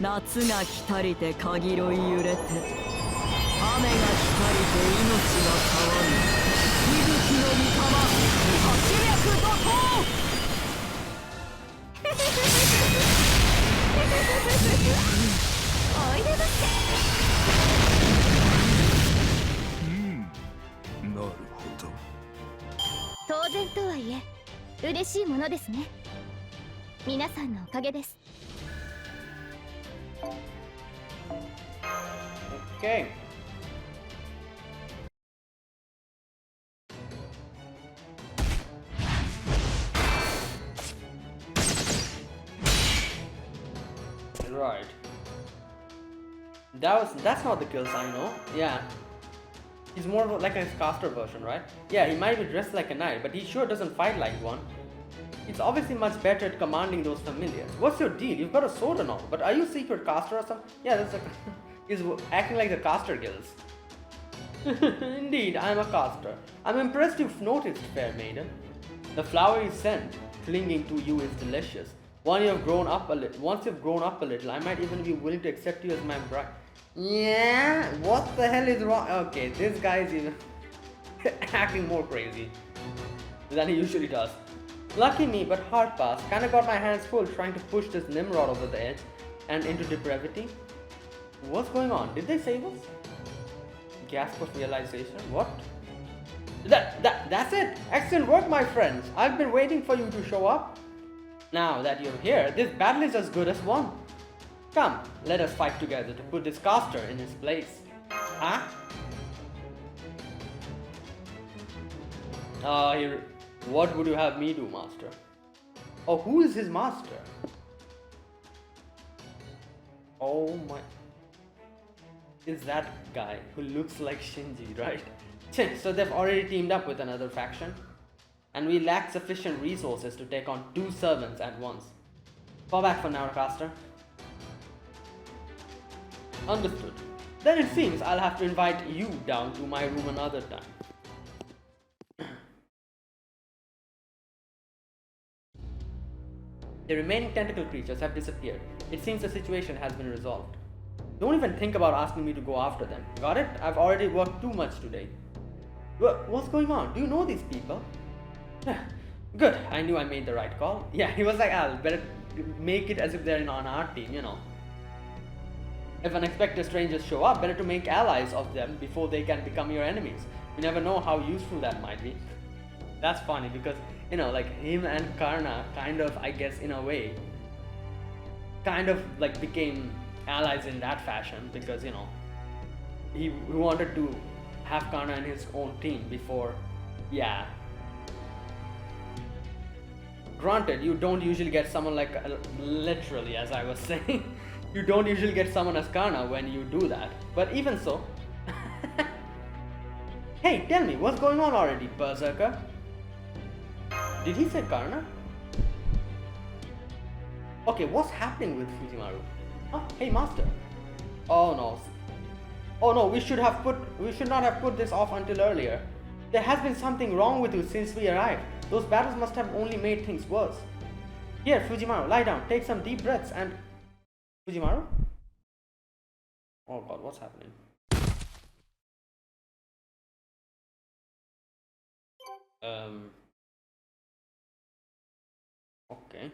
夏が来たりてかぎろい揺れて雨が来たりて命が変わる息吹の御霊八脈怒涛おいでだってなるほど。当然とはいえ嬉しいものですね皆さんのおかげです Okay. Right. That's not the kill sign, no? Yeah. He's more of like a caster version, right? Yeah, he might be dressed like a knight, but he sure doesn't fight like one. It's obviously much better at commanding those familiars. What's your deal? You've got a sword and all, but are you a secret caster or something? Yeah, that's like he's acting like the caster guilds. Indeed, I am a caster. I'm impressed you've noticed, fair maiden. The flowery scent clinging to you is delicious. Once you've grown up a little, I might even be willing to accept you as my bride. Yeah, what the hell is wrong? Okay, this guy is even acting more crazy than he usually does. Lucky me, but hard pass. Kinda got my hands full trying to push this Nimrod over the edge and into depravity. What's going on? Did they save us? Gasp of realization. What? That's it! Excellent work, my friends! I've been waiting for you to show up. Now that you're here, this battle is as good as won. Come, let us fight together to put this caster in his place. Huh? What would you have me do, master? Oh, who is his master? Oh my... Is that guy who looks like Shinji, right? So they've already teamed up with another faction. And we lack sufficient resources to take on 2 servants at once. Fall back for now, caster. Understood. Then it seems I'll have to invite you down to my room another time. The remaining tentacle creatures have disappeared. It seems the situation has been resolved. Don't even think about asking me to go after them. Got it? I've already worked too much today. What's going on? Do you know these people? Good, I knew I made the right call. Yeah, he was like, I'll better make it as if they're on our team, you know. If unexpected strangers show up, better to make allies of them before they can become your enemies. You never know how useful that might be. That's funny because, you know, like him and Karna kind of, I guess in a way, kind of like became allies in that fashion because, you know, he wanted to have Karna in his own team before, yeah. Granted, you don't usually get someone like, literally as I was saying, you don't usually get someone as Karna when you do that. But even so, hey, tell me, what's going on already, Berserker? Did he say Karna? Okay, what's happening with Fujimaru? Huh? Hey, master. Oh no. Oh no, we should not have put this off until earlier. There has been something wrong with you since we arrived. Those battles must have only made things worse. Here, Fujimaru, lie down, take some deep breaths and... Fujimaru? Oh god, what's happening? Okay.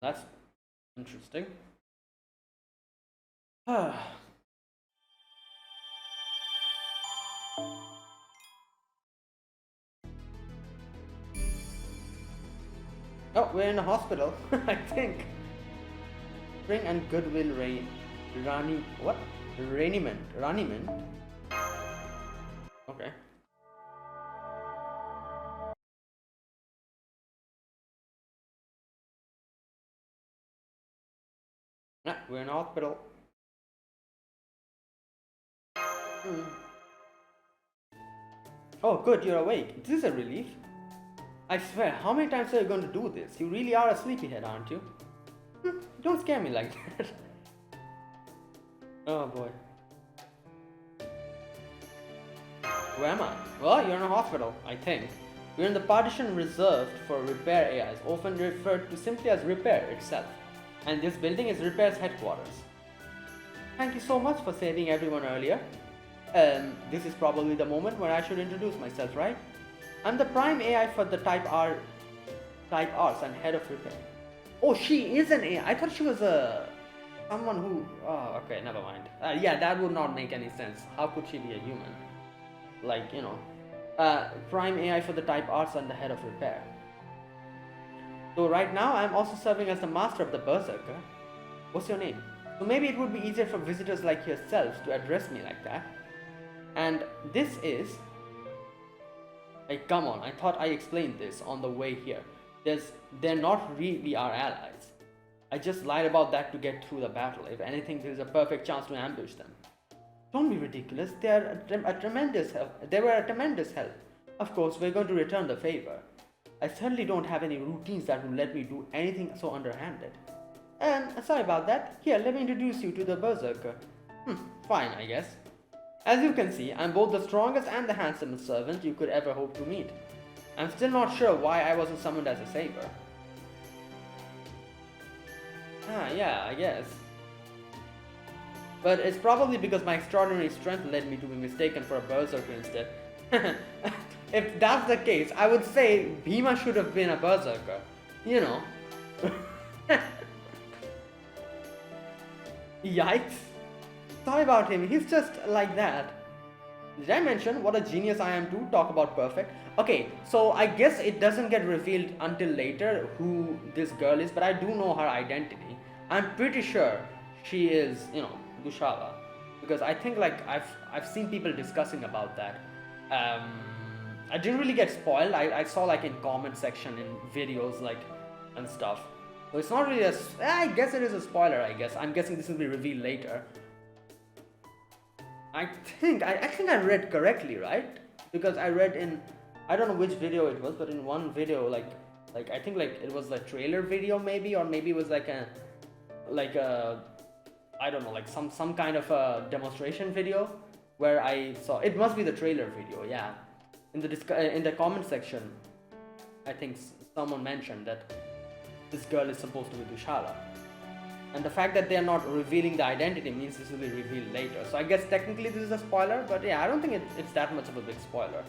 That's interesting. Oh, we're in a hospital, I think. Spring and goodwill rain. Rani. What? Rainiment. Raniment? Okay. Yeah, we're in a hospital. Oh, good, you're awake. This is a relief. I swear, how many times are you going to do this? You really are a sleepyhead, aren't you? Don't scare me like that. Oh boy. Where am I? Well, you're in a hospital, I think. We're in the partition reserved for repair AIs, often referred to simply as repair itself. And this building is repair's headquarters. Thank you so much for saving everyone earlier. This is probably the moment where I should introduce myself, right? I'm the prime AI for the Type Arts and head of repair. Oh, she is an AI. I thought she was someone who... Oh, okay, never mind. Yeah, that would not make any sense. How could she be a human? Like, you know. Prime AI for the Type Arts and the head of repair. So right now, I'm also serving as the master of the Berserker. What's your name? So maybe it would be easier for visitors like yourselves to address me like that. And this is... Hey, come on, I thought I explained this on the way here. They're not really our allies. I just lied about that to get through the battle. If anything, there's a perfect chance to ambush them. Don't be ridiculous. They were a tremendous help. Of course, we're going to return the favor. I certainly don't have any routines that will let me do anything so underhanded. Sorry about that. Here, let me introduce you to the Berserker. Fine, I guess. As you can see, I'm both the strongest and the handsomest servant you could ever hope to meet. I'm still not sure why I wasn't summoned as a saber. Yeah, I guess. But it's probably because my extraordinary strength led me to be mistaken for a berserker instead. If that's the case, I would say Bhima should have been a berserker. You know. Yikes. Sorry about him, he's just like that. Did I mention what a genius I am to talk about perfect? Okay, so I guess it doesn't get revealed until later who this girl is, but I do know her identity. I'm pretty sure she is, you know, Dushala. Because I think like I've seen people discussing about that. I didn't really get spoiled. I saw like in comment section in videos like and stuff. So it's not really I guess it is a spoiler, I guess. I'm guessing this will be revealed later. I think I read correctly, right? Because I read in, I don't know which video it was, but in one video, like I think like it was the trailer video maybe, or maybe it was like a I don't know, like some kind of a demonstration video where I saw, it must be the trailer video, yeah. In the comment section, I think someone mentioned that this girl is supposed to be Dushala. And the fact that they are not revealing the identity means this will be revealed later. So I guess technically this is a spoiler, but yeah, I don't think it's that much of a big spoiler.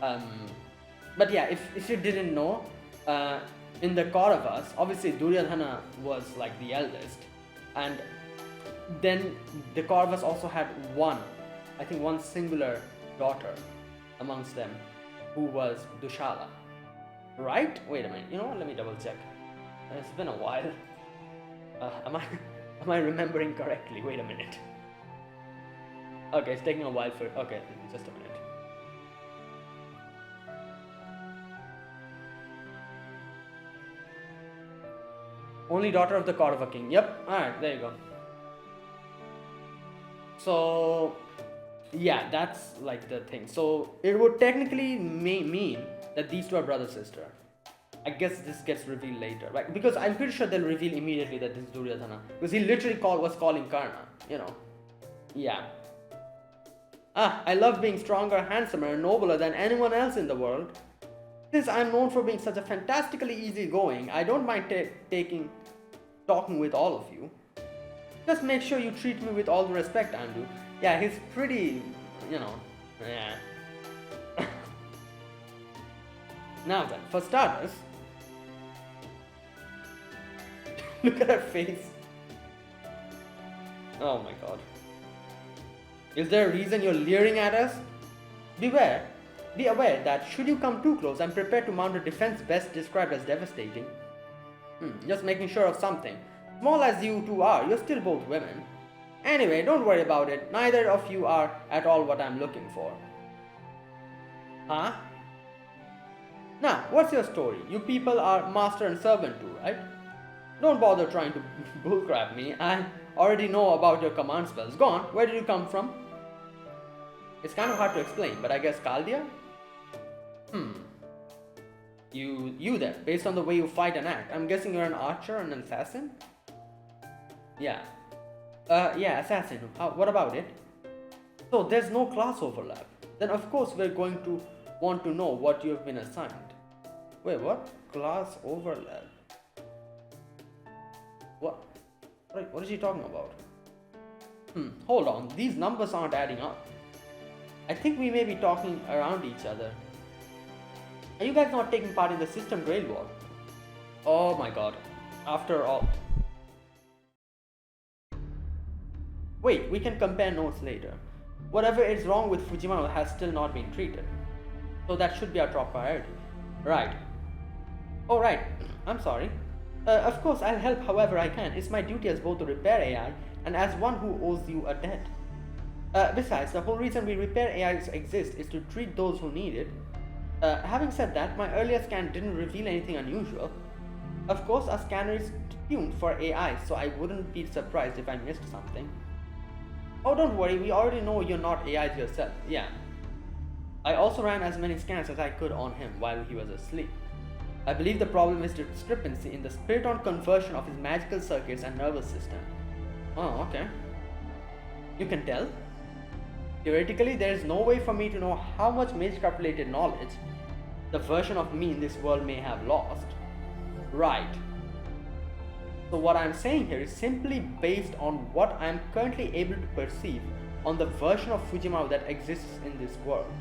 But yeah, if you didn't know, in the Kauravas, obviously Duryodhana was like the eldest. And then the Kauravas also had one singular daughter amongst them, who was Dushala. Right? Wait a minute, you know what, let me double check. It's been a while. Am I remembering correctly? Wait a minute. Okay, it's taking a while for... Okay, just a minute. Only daughter of the Kaurava king. Yep, alright, there you go. So... yeah, that's like the thing. So, it would technically mean that these two are brother-sister. I guess this gets revealed later, right? Because I'm pretty sure they'll reveal immediately that this is Duryodhana. Because he literally was calling Karna, you know. Yeah. I love being stronger, handsomer, and nobler than anyone else in the world. Since I'm known for being such a fantastically easygoing, I don't mind talking with all of you. Just make sure you treat me with all the respect I'm due. Yeah, he's pretty, you know, yeah. Now then, for starters, look at her face. Oh my god. Is there a reason you're leering at us? Be aware that should you come too close, I'm prepared to mount a defense best described as devastating. Just making sure of something. Small as you two are, you're still both women. Anyway, don't worry about it. Neither of you are at all what I'm looking for. Huh? Now, what's your story? You people are master and servant too, right? Don't bother trying to bullcrap me. I already know about your command spells. Go on, where did you come from? It's kind of hard to explain, but I guess Chaldia? You there, based on the way you fight and act. I'm guessing you're an archer and an assassin? Yeah. Yeah, assassin. What about it? So, there's no class overlap. Then of course we're going to want to know what you have been assigned. Wait, what? Class overlap? What is she talking about? Hold on, these numbers aren't adding up. I think we may be talking around each other. Are you guys not taking part in the system grade war? Oh my god. After all. Wait, we can compare notes later. Whatever is wrong with Fujimaro has still not been treated. So that should be our top priority. Right. Oh right, I'm sorry. Of course I'll help however I can. It's my duty as both a repair AI and as one who owes you a debt. Besides, the whole reason we repair AIs exist is to treat those who need it. Having said that, my earlier scan didn't reveal anything unusual. Of course, our scanner is tuned for AI, so I wouldn't be surprised if I missed something. Oh, don't worry, we already know you're not AIs yourself. Yeah. I also ran as many scans as I could on him while he was asleep. I believe the problem is discrepancy in the spirit-on conversion of his magical circuits and nervous system. Oh, okay. You can tell? Theoretically, there is no way for me to know how much magicraft-related knowledge the version of me in this world may have lost. Right. So what I'm saying here is simply based on what I'm currently able to perceive on the version of Fujimaro that exists in this world.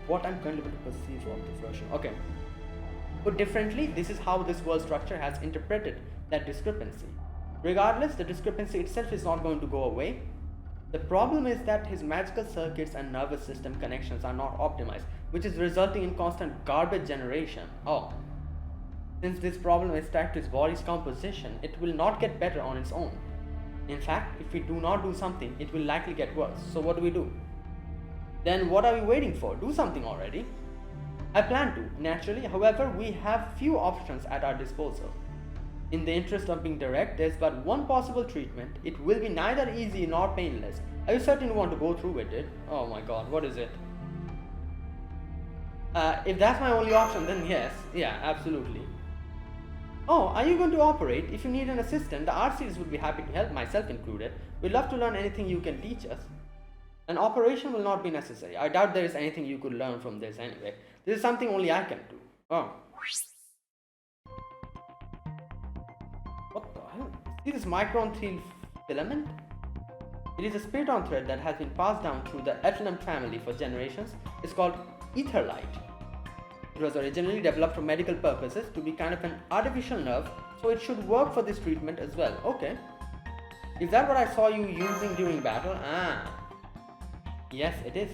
What I'm currently able to perceive on the version. Okay. Put differently, this is how this world structure has interpreted that discrepancy. Regardless, the discrepancy itself is not going to go away. The problem is that his magical circuits and nervous system connections are not optimized, which is resulting in constant garbage generation. Oh. Since this problem is tied to his body's composition, it will not get better on its own. In fact, if we do not do something, it will likely get worse. So what do? Then what are we waiting for? Do something already. I plan to, naturally. However, we have few options at our disposal. In the interest of being direct, there's but one possible treatment. It will be neither easy nor painless. Are you certain you want to go through with it? Oh my god, what is it? If that's my only option, then yes. Yeah, absolutely. Oh, are you going to operate? If you need an assistant, the art series would be happy to help, myself included. We'd love to learn anything you can teach us. An operation will not be necessary. I doubt there is anything you could learn from this anyway. This is something only I can do. Oh. What the hell? See this micron 3 filament? It is a spirit-on thread that has been passed down through the Epsilon family for generations. It's called etherlight. It was originally developed for medical purposes to be kind of an artificial nerve, so it should work for this treatment as well. Okay. Is that what I saw you using during battle? Ah. Yes, it is.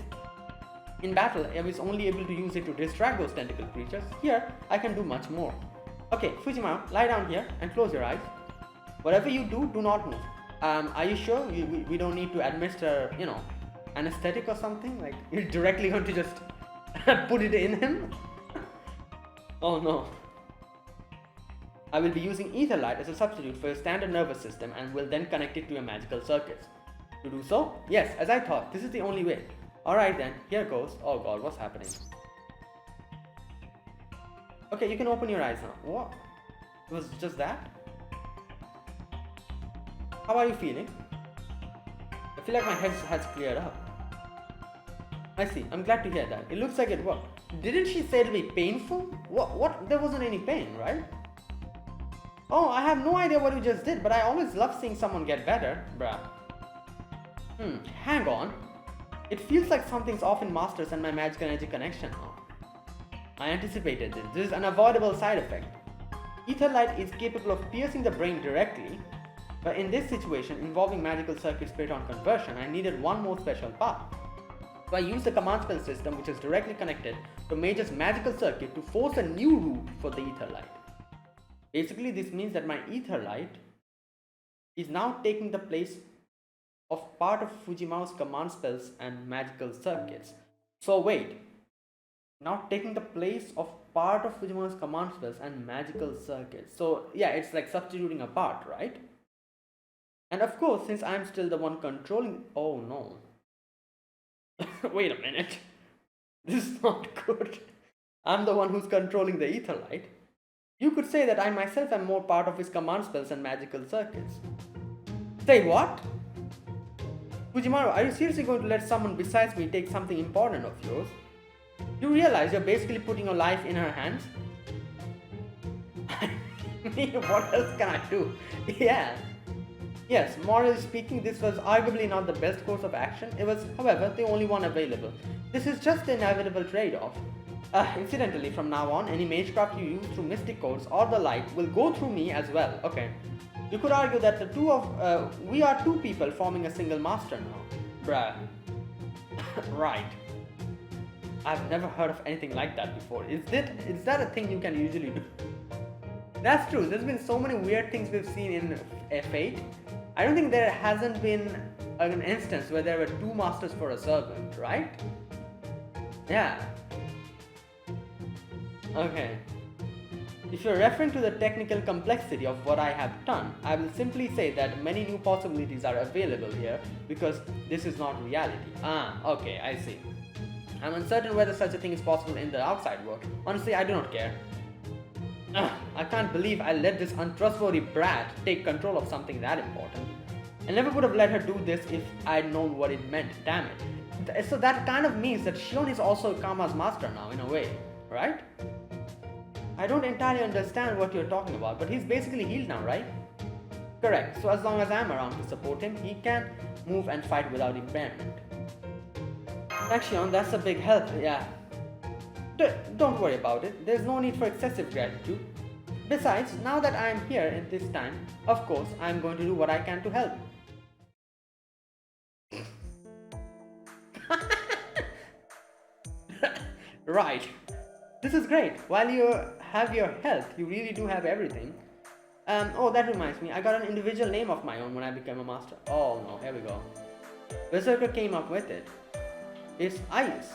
In battle, I was only able to use it to distract those tentacle creatures. Here, I can do much more. Okay, Fujimaro, lie down here and close your eyes. Whatever you do, do not move. Are you sure we don't need to administer, anesthetic or something? Like, you're directly going to just put it in him? Oh no. I will be using etherlight as a substitute for your standard nervous system and will then connect it to your magical circuits. To do so? Yes, as I thought, this is the only way. Alright then, here goes. Oh god, what's happening? Okay, you can open your eyes now. What? It was just that? How are you feeling? I feel like my head has cleared up. I see. I'm glad to hear that. It looks like it worked. Didn't she say it'll be painful? What? There wasn't any pain, right? Oh, I have no idea what you just did, but I always love seeing someone get better. Bruh. Hang on. It feels like something's off in Masters and my magical energy connection now. I anticipated this. This is an unavoidable side effect. Ether light is capable of piercing the brain directly, but in this situation involving magical circuit spirit-on conversion, I needed one more special part. So I used the command spell system, which is directly connected to Mage's magical circuit, to force a new route for the ether light. Basically, this means that my ether light is now taking the place of part of Fujimao's command spells and magical circuits. So wait, now taking the place of part of Fujimao's command spells and magical circuits. So yeah, it's like substituting a part, right? And of course, since I'm still the one controlling... Oh no. Wait a minute. This is not good. I'm the one who's controlling the ether light. You could say that I myself am more part of his command spells and magical circuits. Say what? Fujimaru, are you seriously going to let someone besides me take something important of yours? You realize you're basically putting your life in her hands? I mean, what else can I do? Yeah. Yes, morally speaking, this was arguably not the best course of action. It was, however, the only one available. This is just the inevitable trade-off. Incidentally, from now on, any magecraft you use through mystic codes or the like will go through me as well. Okay. You could argue that we are two people forming a single master now. Bruh. Right. I've never heard of anything like that before. Is that a thing you can usually do? That's true. There's been so many weird things we've seen in F8. I don't think there hasn't been an instance where there were two masters for a servant, right? Yeah. Okay. If you're referring to the technical complexity of what I have done, I will simply say that many new possibilities are available here because this is not reality. Okay, I see. I'm uncertain whether such a thing is possible in the outside world. Honestly, I do not care. I can't believe I let this untrustworthy brat take control of something that important. I never would have let her do this if I'd known what it meant, damn it. So that kind of means that Shion is also Kama's master now, in a way, right? I don't entirely understand what you're talking about, but he's basically healed now, right? Correct, so as long as I'm around to support him, he can move and fight without impairment. Thanks, Shion, that's a big help, yeah. Don't worry about it, there's no need for excessive gratitude. Besides, now that I am here at this time, of course, I am going to do what I can to help. Right. This is great. While you have your health, you really do have everything. Oh, that reminds me, I got an individual name of my own when I became a master. Oh no, here we go. Berserker came up with it. It's Ice.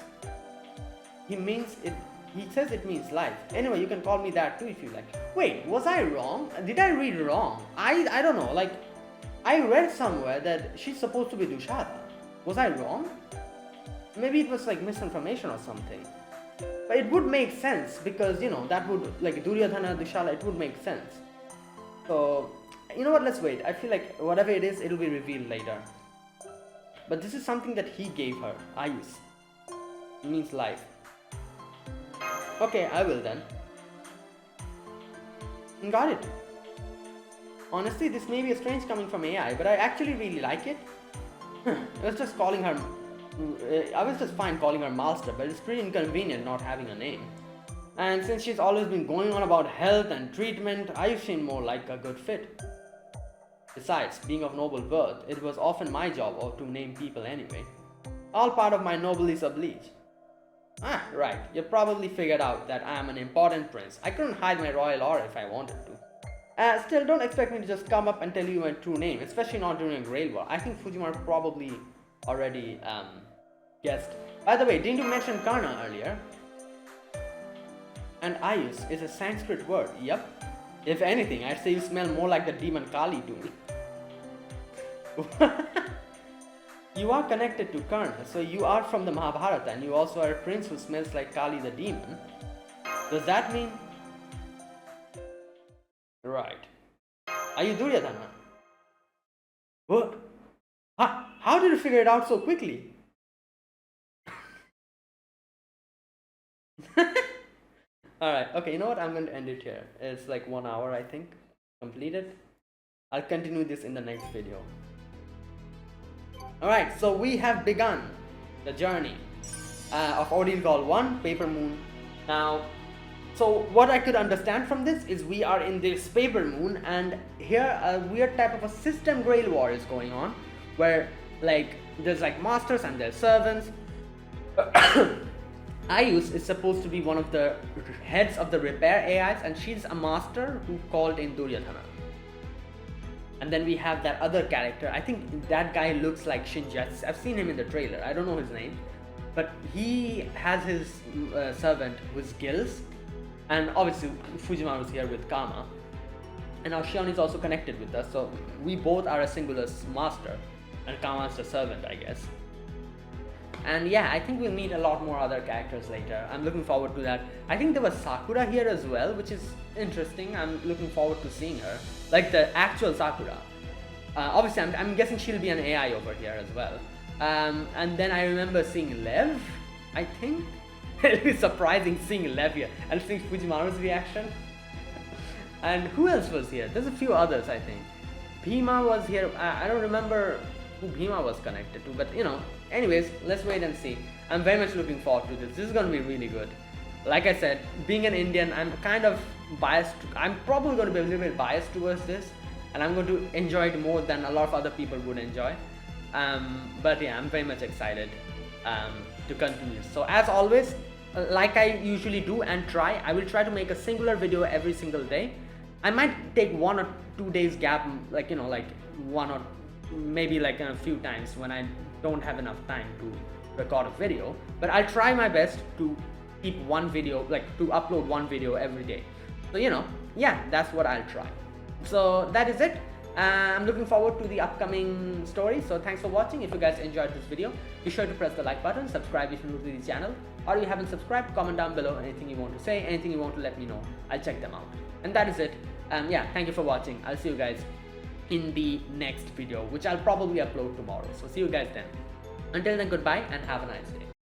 He says it means life. Anyway, you can call me that too if you like. Wait, was I wrong? Did I read wrong? I don't know, like, I read somewhere that she's supposed to be Dushara. Was I wrong? Maybe it was like misinformation or something. But it would make sense because, you know, that would, like, Duryodhana, Dushala, it would make sense. So, you know what, let's wait. I feel like whatever it is, it'll be revealed later. But this is something that he gave her, Ayus. It means life. Okay, I will then. Got it. Honestly, this may be a strange coming from AI, but I actually really like it. I was just fine calling her master, but it's pretty inconvenient not having a name. And since she's always been going on about health and treatment, I seem more like a good fit. Besides, being of noble birth, it was often my job to name people anyway. All part of my noblesse oblige. Right, you probably figured out that I am an important prince. I couldn't hide my royal aura if I wanted to. Still, don't expect me to just come up and tell you my true name, especially not during a Grail War. I think Fujimaru probably already guessed. By the way, didn't you mention Karna earlier? And Ayus is a Sanskrit word, yep. If anything, I'd say you smell more like the demon Kali to me. You are connected to Karna, so you are from the Mahabharata and you also are a prince who smells like Kali the demon. Does that mean Right. Are you Duryodhana? What? How did you figure it out so quickly? Alright, okay, you know what? I'm going to end it here. It's like 1 hour, I think, completed. I'll continue this in the next video. Alright, so we have begun the journey of Ordeal Call 1, Paper Moon. Now, so what I could understand from this is we are in this Paper Moon, and here a weird type of a system grail war is going on, where like there's like masters and there's servants. Ayus is supposed to be one of the heads of the repair AIs, and she's a master who called in Duryodhana. And then we have that other character. I think that guy looks like Shinji. I've seen him in the trailer. I don't know his name, but he has his servant who's Gills, and obviously Fujimaru is here with Kama, and now Shion is also connected with us. So we both are a singular master, and Kama is the servant, I guess. And yeah, I think we'll meet a lot more other characters later. I'm looking forward to that. I think there was Sakura here as well, which is interesting. I'm looking forward to seeing her, like the actual Sakura. Obviously, I'm guessing she'll be an AI over here as well. And then I remember seeing Lev, I think. It'll be surprising seeing Lev here and seeing Fujimaru's reaction. And who else was here? There's a few others, I think. Bhima was here. I don't remember who Bhima was connected to, but you know. Anyways, let's wait and see. I'm very much looking forward to this. This is going to be really good. Like I said, being an Indian, I'm kind of biased. I'm probably going to be a little bit biased towards this, and I'm going to enjoy it more than a lot of other people would enjoy. But yeah, I'm very much excited to continue. So as always, like I usually do and try, I will try to make a singular video every single day. I might take 1 or 2 days gap, like, you know, like one or maybe like a few times when I don't have enough time to record a video, but I'll try my best to keep one video, like to upload one video every day. So you know, yeah, that's what I'll try. So that is it. I'm looking forward to the upcoming story. So thanks for watching. If you guys enjoyed this video, be sure to press the like button, subscribe if you're new to the channel, or if you haven't subscribed, comment down below anything you want to say, anything you want to let me know. I'll check them out. And that is it. Yeah, thank you for watching. I'll see you guys in the next video, which I'll probably upload tomorrow. So see you guys then. Until then, goodbye and have a nice day.